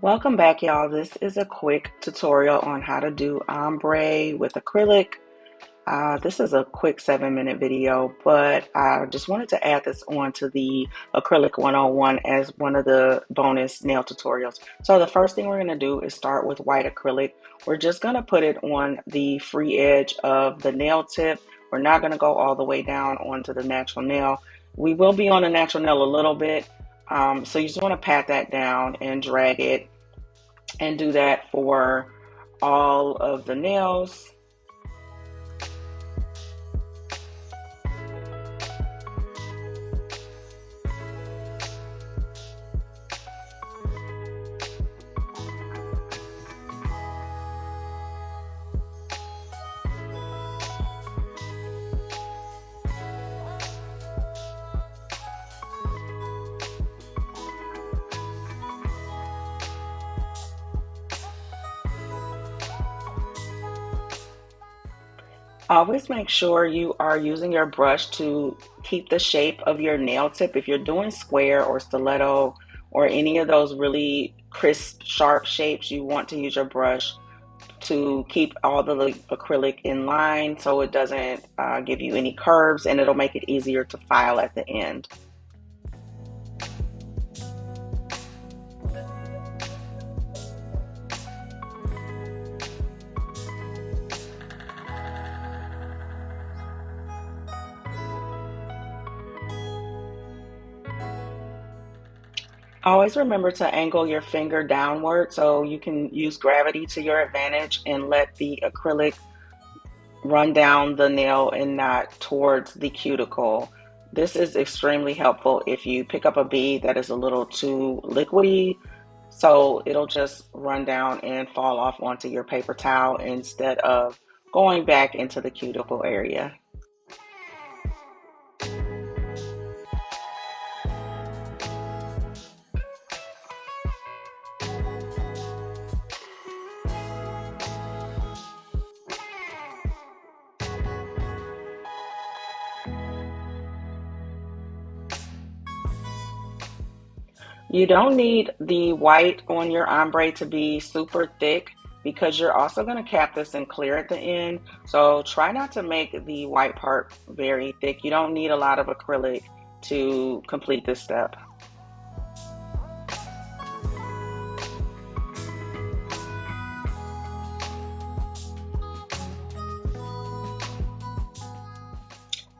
Welcome back, y'all. This is a quick tutorial on how to do ombre with acrylic. This is a quick 7-minute video, but I just wanted to add this on to the Acrylic 101 as one of the bonus nail tutorials. So the first thing we're going to do is start with white acrylic. We're just going to put it on the free edge of the nail tip. We're not going to go all the way down onto the natural nail. We will be on the natural nail a little bit. So you just want to pat that down and drag it and do that for all of the nails. Always make sure you are using your brush to keep the shape of your nail tip. If you're doing square or stiletto or any of those really crisp, sharp shapes, you want to use your brush to keep all the acrylic in line so it doesn't give you any curves, and it'll make it easier to file at the end. Always remember to angle your finger downward so you can use gravity to your advantage and let the acrylic run down the nail and not towards the cuticle. This is extremely helpful if you pick up a bead that is a little too liquidy, so it'll just run down and fall off onto your paper towel instead of going back into the cuticle area. You don't need the white on your ombre to be super thick because you're also going to cap this and clear at the end. So try not to make the white part very thick. You don't need a lot of acrylic to complete this step.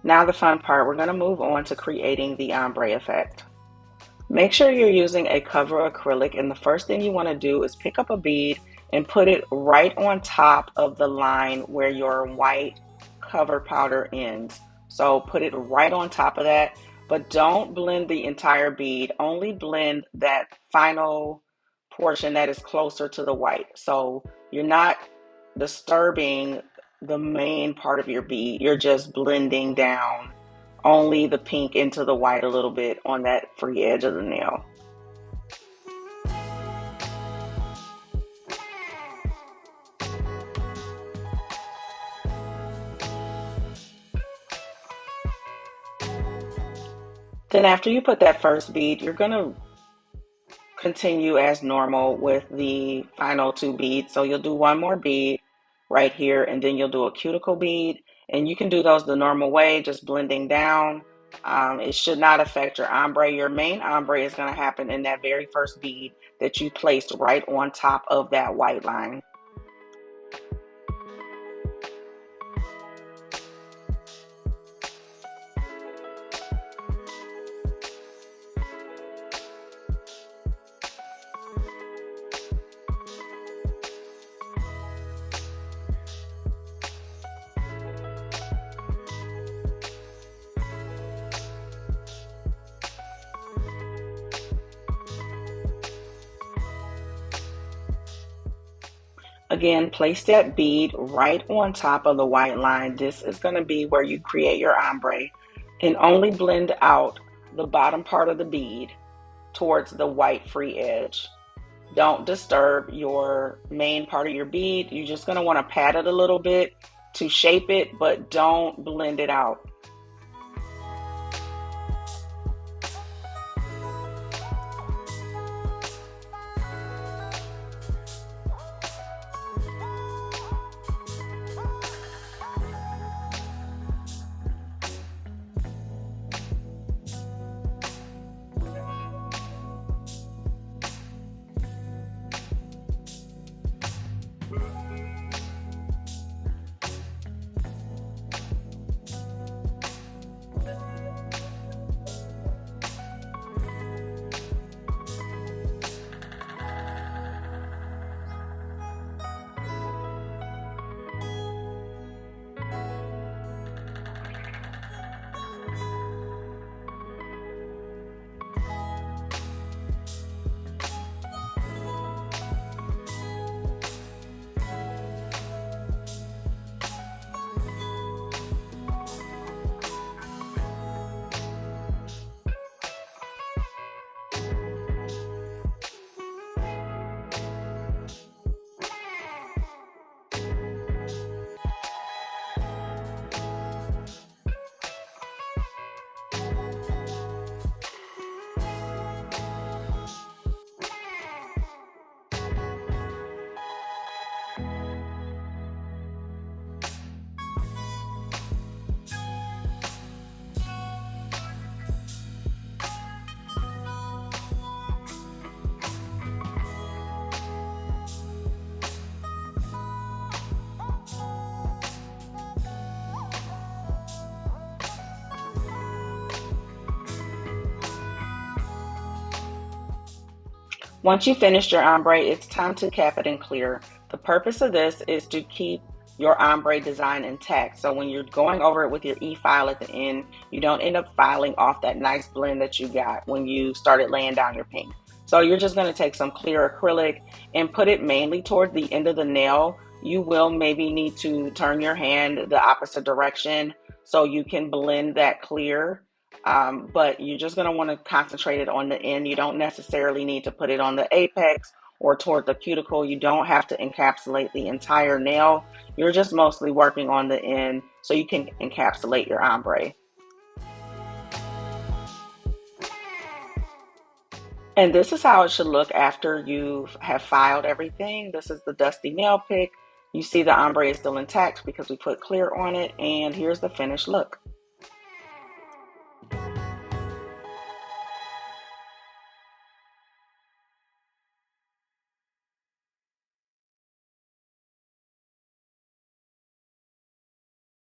Now the fun part, we're going to move on to creating the ombre effect. Make sure you're using a cover acrylic, and the first thing you want to do is pick up a bead and put it right on top of the line where your white cover powder ends. So put it right on top of that, but don't blend the entire bead, only blend that final portion that is closer to the white. So you're not disturbing the main part of your bead, you're just blending down only the pink into the white a little bit on that free edge of the nail. Then after you put that first bead, you're going to continue as normal with the final 2 beads. So you'll do one more bead right here, and then you'll do a cuticle bead, and you can do those the normal way, just blending down. It should not affect your ombre. Your main ombre is going to happen in that very first bead that you placed right on top of that white line. Again, place that bead right on top of the white line. This is going to be where you create your ombre, and only blend out the bottom part of the bead towards the white free edge. Don't disturb your main part of your bead. You're just going to want to pat it a little bit to shape it, but don't blend it out. Once you finished your ombre, it's time to cap it in clear. The purpose of this is to keep your ombre design intact. So when you're going over it with your e-file at the end, you don't end up filing off that nice blend that you got when you started laying down your pink. So you're just going to take some clear acrylic and put it mainly toward the end of the nail. You will maybe need to turn your hand the opposite direction so you can blend that clear. But you're just going to want to concentrate it on the end. You don't necessarily need to put it on the apex or toward the cuticle. You don't have to encapsulate the entire nail. You're just mostly working on the end so you can encapsulate your ombre. And this is how it should look after you have filed everything. This is the dusty nail pick. You see the ombre is still intact because we put clear on it, and here's the finished look.